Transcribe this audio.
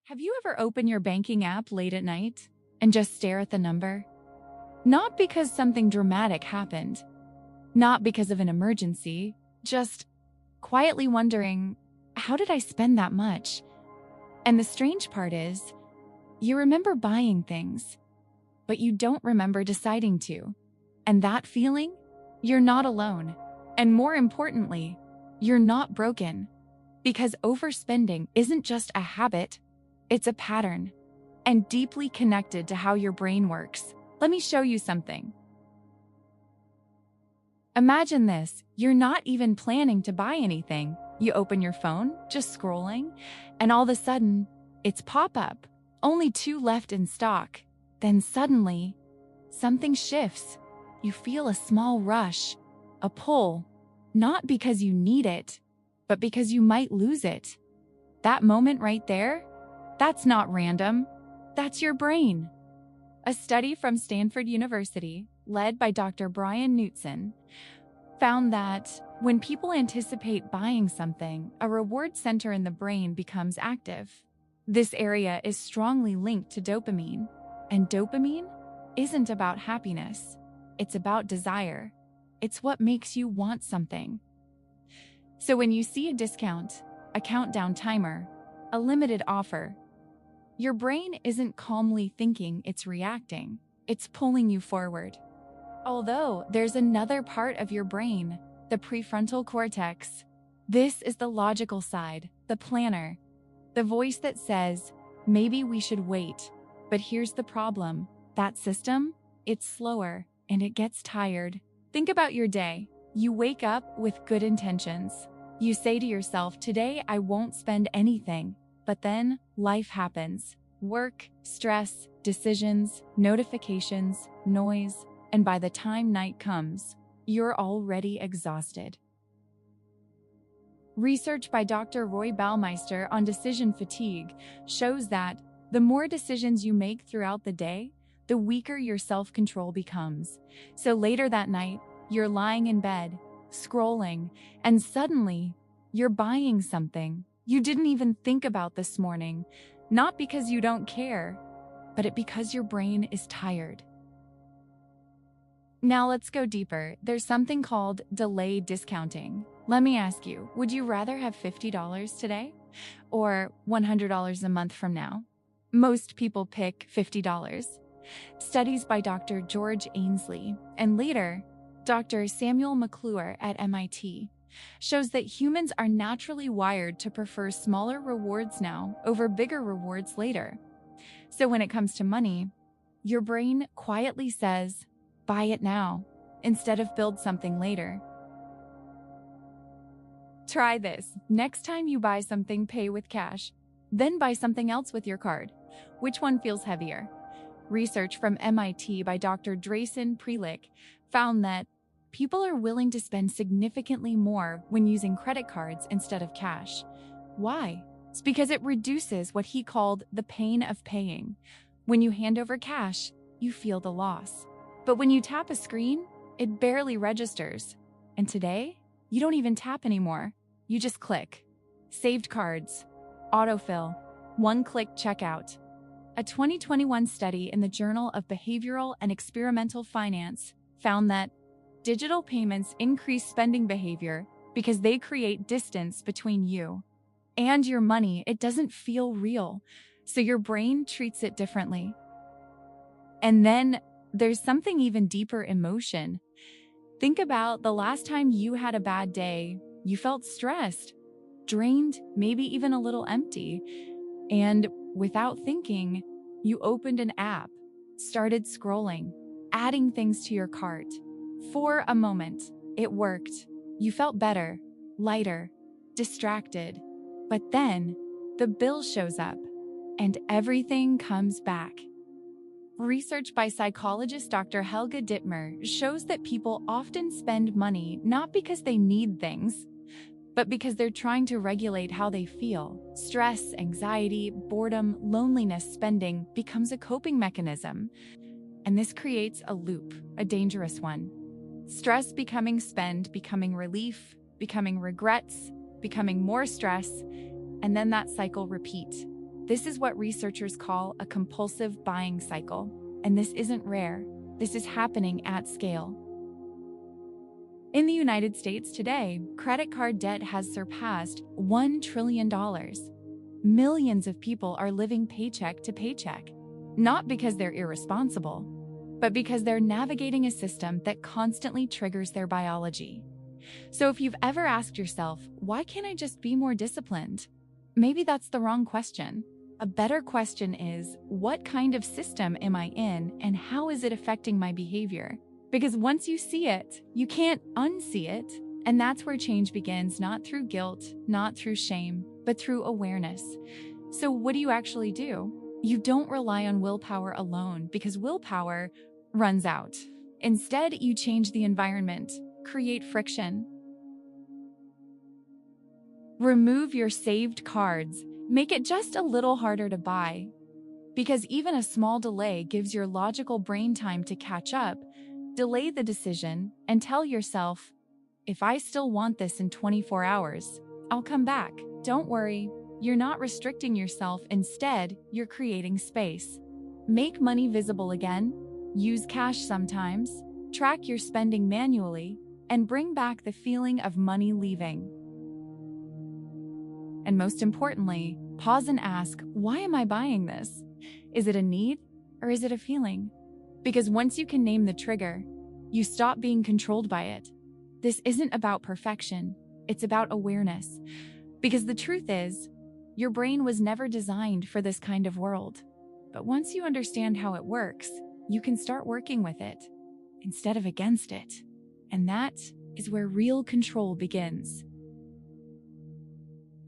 Have you ever opened your banking app late at night and just stare at the number? Not because something dramatic happened, not because of an emergency, just quietly wondering, how did I spend that much? And the strange part is, you remember buying things, but you don't remember deciding to. And that feeling? You're not alone. And more importantly, you're not broken. Because overspending isn't just a habit, it's a pattern, and deeply connected to how your brain works. Let me show you something. Imagine this, you're not even planning to buy anything. You open your phone, just scrolling, and all of a sudden, it's pop-up. Only 2 left in stock. Then suddenly, something shifts. You feel a small rush, a pull, not because you need it, but because you might lose it. That moment right there, that's not random. That's your brain. A study from Stanford University, led by Dr. Brian Knutson, found that when people anticipate buying something, a reward center in the brain becomes active. This area is strongly linked to dopamine, and dopamine isn't about happiness. It's about desire. It's what makes you want something. So when you see a discount, a countdown timer, a limited offer, your brain isn't calmly thinking, it's reacting. It's pulling you forward. Although there's another part of your brain, the prefrontal cortex. This is the logical side, the planner, the voice that says, maybe we should wait. But here's the problem. That system, it's slower and it gets tired. Think about your day. You wake up with good intentions. You say to yourself, today I won't spend anything. But then life happens. Work, stress, decisions, notifications, noise, and by the time night comes, you're already exhausted. Research by Dr. Roy Baumeister on decision fatigue shows that the more decisions you make throughout the day, the weaker your self-control becomes. So later that night, you're lying in bed, scrolling, and suddenly, you're buying something you didn't even think about this morning, not because you don't care, but because your brain is tired. Now let's go deeper. There's something called delayed discounting. Let me ask you, would you rather have $50 today or $100 a month from now? Most people pick $50. Studies by Dr. George Ainsley and later Dr. Samuel McClure at MIT shows that humans are naturally wired to prefer smaller rewards now over bigger rewards later. So when it comes to money, your brain quietly says, buy it now, instead of build something later. Try this. Next time you buy something, pay with cash. Then buy something else with your card. Which one feels heavier? Research from MIT by Dr. Drayson Prelick found that people are willing to spend significantly more when using credit cards instead of cash. Why? It's because it reduces what he called the pain of paying. When you hand over cash, you feel the loss. But when you tap a screen, it barely registers. And today, you don't even tap anymore. You just click. Saved cards, autofill, one-click checkout. A 2021 study in the Journal of Behavioral and Experimental Finance found that digital payments increase spending behavior because they create distance between you and your money. It doesn't feel real, so your brain treats it differently. And then there's something even deeper: emotion. Think about the last time you had a bad day. You felt stressed, drained, maybe even a little empty. And without thinking, you opened an app, started scrolling, adding things to your cart. For a moment, it worked. You felt better, lighter, distracted. But then, the bill shows up, and everything comes back. Research by psychologist Dr. Helga Dittmer shows that people often spend money not because they need things, but because they're trying to regulate how they feel. Stress, anxiety, boredom, loneliness. Spending becomes a coping mechanism. And this creates a loop, a dangerous one. Stress becoming spend, becoming relief, becoming regrets, becoming more stress, and then that cycle repeats. This is what researchers call a compulsive buying cycle, and this isn't rare. This is happening at scale. In the United States today, credit card debt has surpassed $1 trillion. Millions of people are living paycheck to paycheck, not because they're irresponsible, but because they're navigating a system that constantly triggers their biology. So if you've ever asked yourself, why can't I just be more disciplined? Maybe that's the wrong question. A better question is, what kind of system am I in and how is it affecting my behavior? Because once you see it, you can't unsee it. And that's where change begins, not through guilt, not through shame, but through awareness. So what do you actually do? You don't rely on willpower alone because willpower runs out. Instead, you change the environment, create friction. Remove your saved cards. Make it just a little harder to buy. Because even a small delay gives your logical brain time to catch up. Delay the decision and tell yourself, if I still want this in 24 hours, I'll come back. Don't worry, you're not restricting yourself. Instead, you're creating space. Make money visible again. Use cash sometimes. Track your spending manually and bring back the feeling of money leaving. And most importantly, pause and ask, why am I buying this? Is it a need or is it a feeling? Because once you can name the trigger, you stop being controlled by it. This isn't about perfection, it's about awareness. Because the truth is, your brain was never designed for this kind of world. But once you understand how it works, you can start working with it instead of against it. And that is where real control begins.